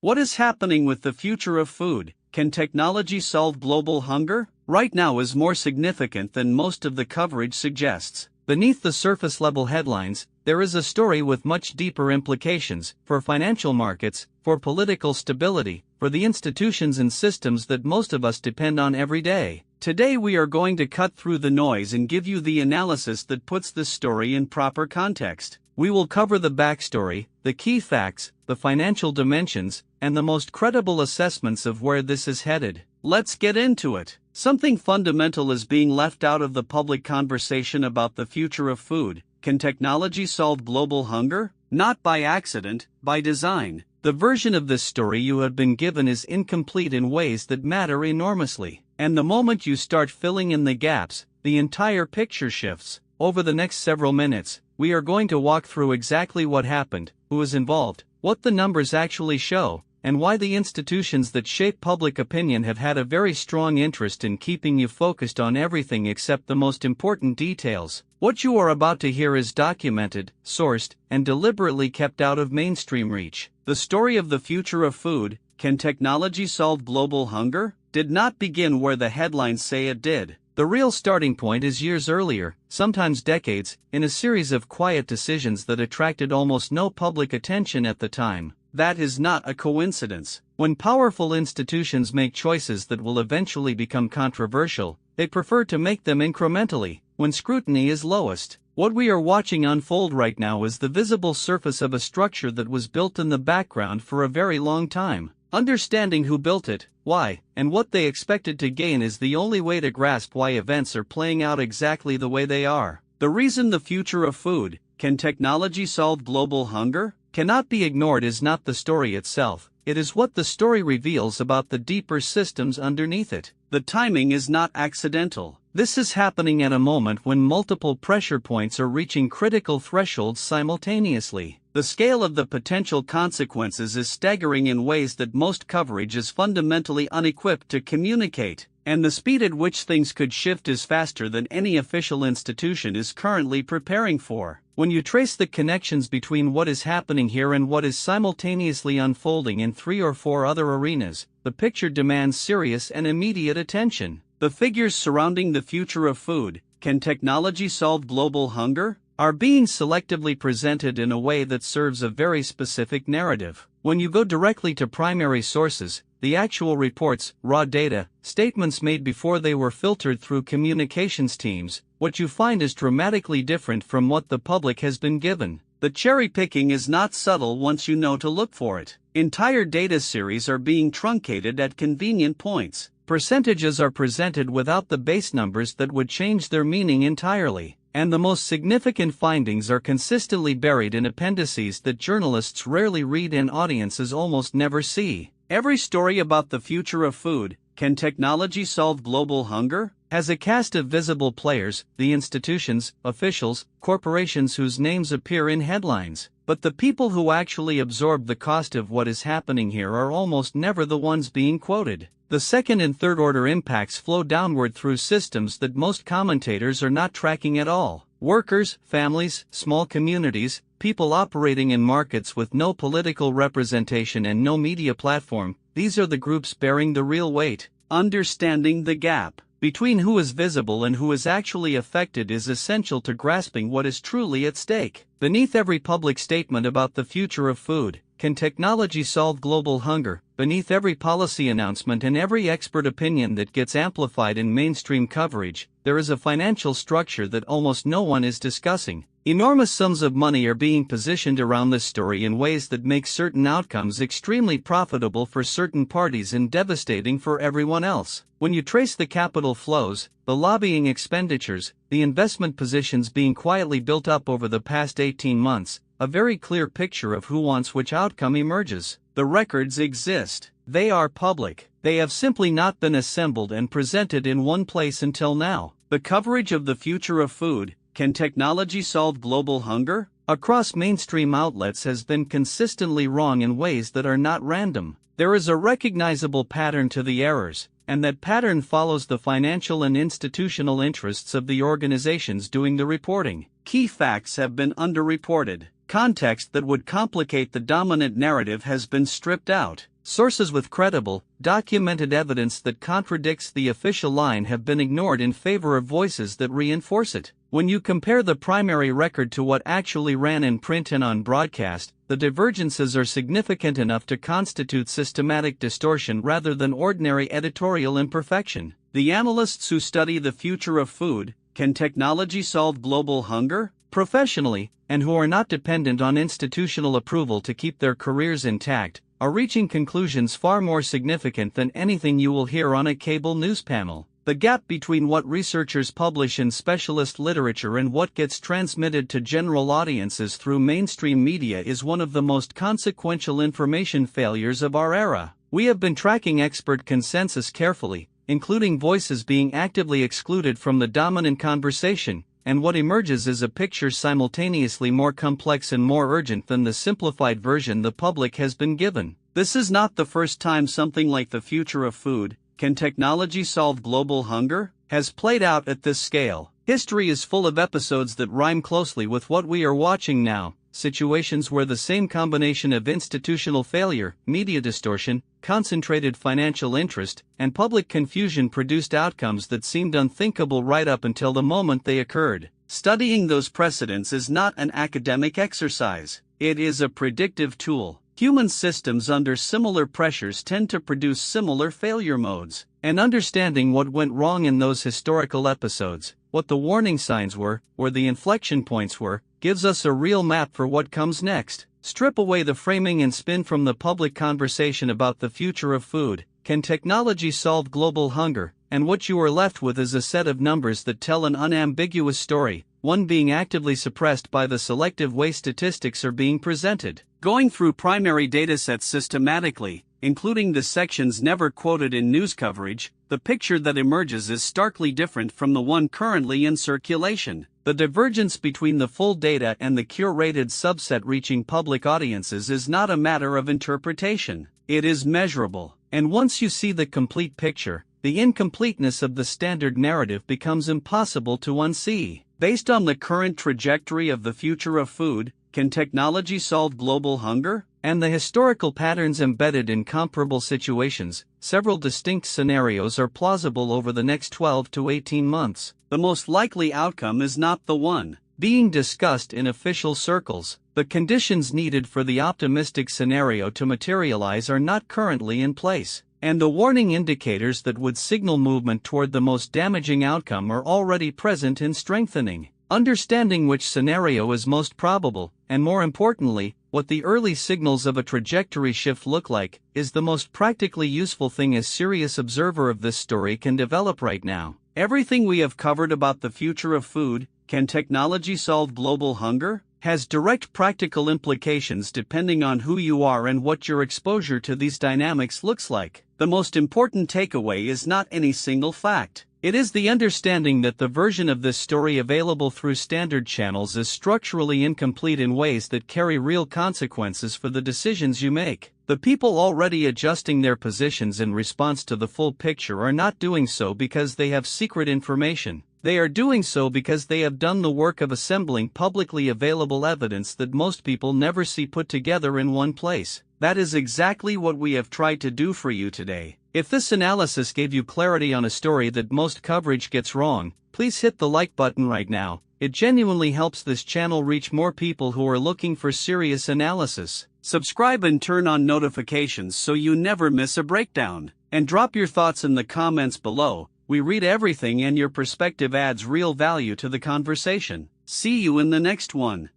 What is happening with the future of food? Can technology solve global hunger? Right now is more significant than most of the coverage suggests. Beneath the surface level headlines, there is a story with much deeper implications for financial markets, for political stability, for the institutions and systems that most of us depend on every day. Today we are going to cut through the noise and give you the analysis that puts this story in proper context. We will cover the backstory, the key facts, the financial dimensions, and the most credible assessments of where this is headed. Let's get into it. Something fundamental is being left out of the public conversation about the future of food. Can technology solve global hunger? Not by accident, by design. The version of this story you have been given is incomplete in ways that matter enormously. And the moment you start filling in the gaps, the entire picture shifts. Over the next several minutes, we are going to walk through exactly what happened, who is involved, what the numbers actually show, and why the institutions that shape public opinion have had a very strong interest in keeping you focused on everything except the most important details. What you are about to hear is documented, sourced, and deliberately kept out of mainstream reach. The story of the future of food, can technology solve global hunger? Did not begin where the headlines say it did. The real starting point is years earlier, sometimes decades, in a series of quiet decisions that attracted almost no public attention at the time. That is not a coincidence. When powerful institutions make choices that will eventually become controversial, they prefer to make them incrementally, when scrutiny is lowest. What we are watching unfold right now is the visible surface of a structure that was built in the background for a very long time. Understanding who built it, why, and what they expected to gain is the only way to grasp why events are playing out exactly the way they are. The reason the future of food, can technology solve global hunger? Cannot be ignored is not the story itself, it is what the story reveals about the deeper systems underneath it. The timing is not accidental. This is happening at a moment when multiple pressure points are reaching critical thresholds simultaneously. The scale of the potential consequences is staggering in ways that most coverage is fundamentally unequipped to communicate, and the speed at which things could shift is faster than any official institution is currently preparing for. When you trace the connections between what is happening here and what is simultaneously unfolding in 3 or 4 other arenas, the picture demands serious and immediate attention. The figures surrounding the future of food, can technology solve global hunger? Are being selectively presented in a way that serves a very specific narrative. When you go directly to primary sources, the actual reports, raw data, statements made before they were filtered through communications teams, what you find is dramatically different from what the public has been given. The cherry picking is not subtle once you know to look for it. Entire data series are being truncated at convenient points. Percentages are presented without the base numbers that would change their meaning entirely. And the most significant findings are consistently buried in appendices that journalists rarely read and audiences almost never see. Every story about the future of food, can technology solve global hunger? Has a cast of visible players, the institutions, officials, corporations whose names appear in headlines. But the people who actually absorb the cost of what is happening here are almost never the ones being quoted. The second and third order impacts flow downward through systems that most commentators are not tracking at all. Workers, families, small communities, people operating in markets with no political representation and no media platform, these are the groups bearing the real weight. Understanding the gap between who is visible and who is actually affected is essential to grasping what is truly at stake. Beneath every public statement about the future of food, can technology solve global hunger? Beneath every policy announcement and every expert opinion that gets amplified in mainstream coverage, there is a financial structure that almost no one is discussing. Enormous sums of money are being positioned around this story in ways that make certain outcomes extremely profitable for certain parties and devastating for everyone else. When you trace the capital flows, the lobbying expenditures, the investment positions being quietly built up over the past 18 months, a very clear picture of who wants which outcome emerges. The records exist. They are public. They have simply not been assembled and presented in one place until now. The coverage of the future of food, can technology solve global hunger? Across mainstream outlets has been consistently wrong in ways that are not random. There is a recognizable pattern to the errors, and that pattern follows the financial and institutional interests of the organizations doing the reporting. Key facts have been underreported. Context that would complicate the dominant narrative has been stripped out. Sources with credible, documented evidence that contradicts the official line have been ignored in favor of voices that reinforce it. When you compare the primary record to what actually ran in print and on broadcast, the divergences are significant enough to constitute systematic distortion rather than ordinary editorial imperfection. The analysts who study the future of food, can technology solve global hunger? Professionally, and who are not dependent on institutional approval to keep their careers intact, are reaching conclusions far more significant than anything you will hear on a cable news panel. The gap between what researchers publish in specialist literature and what gets transmitted to general audiences through mainstream media is one of the most consequential information failures of our era. We have been tracking expert consensus carefully, including voices being actively excluded from the dominant conversation, and what emerges is a picture simultaneously more complex and more urgent than the simplified version the public has been given. This is not the first time something like the future of food, can technology solve global hunger, has played out at this scale. History is full of episodes that rhyme closely with what we are watching now, situations where the same combination of institutional failure, media distortion, concentrated financial interest, and public confusion produced outcomes that seemed unthinkable right up until the moment they occurred. Studying those precedents is not an academic exercise, it is a predictive tool. Human systems under similar pressures tend to produce similar failure modes, and understanding what went wrong in those historical episodes, what the warning signs were, where the inflection points were, gives us a real map for what comes next. Strip away the framing and spin from the public conversation about the future of food, can technology solve global hunger, and what you are left with is a set of numbers that tell an unambiguous story, one being actively suppressed by the selective way statistics are being presented. Going through primary datasets systematically, including the sections never quoted in news coverage, the picture that emerges is starkly different from the one currently in circulation. The divergence between the full data and the curated subset reaching public audiences is not a matter of interpretation, it is measurable. And once you see the complete picture, the incompleteness of the standard narrative becomes impossible to unsee. Based on the current trajectory of the future of food, can technology solve global hunger? And the historical patterns embedded in comparable situations, several distinct scenarios are plausible over the next 12 to 18 months. The most likely outcome is not the one being discussed in official circles. The conditions needed for the optimistic scenario to materialize are not currently in place, and the warning indicators that would signal movement toward the most damaging outcome are already present and strengthening. Understanding which scenario is most probable, and more importantly, what the early signals of a trajectory shift look like, is the most practically useful thing a serious observer of this story can develop right now. Everything we have covered about the future of food, can technology solve global hunger, has direct practical implications depending on who you are and what your exposure to these dynamics looks like. The most important takeaway is not any single fact. It is the understanding that the version of this story available through standard channels is structurally incomplete in ways that carry real consequences for the decisions you make. The people already adjusting their positions in response to the full picture are not doing so because they have secret information. They are doing so because they have done the work of assembling publicly available evidence that most people never see put together in one place. That is exactly what we have tried to do for you today. If this analysis gave you clarity on a story that most coverage gets wrong, please hit the like button right now. It genuinely helps this channel reach more people who are looking for serious analysis. Subscribe and turn on notifications so you never miss a breakdown. And drop your thoughts in the comments below. We read everything and your perspective adds real value to the conversation. See you in the next one.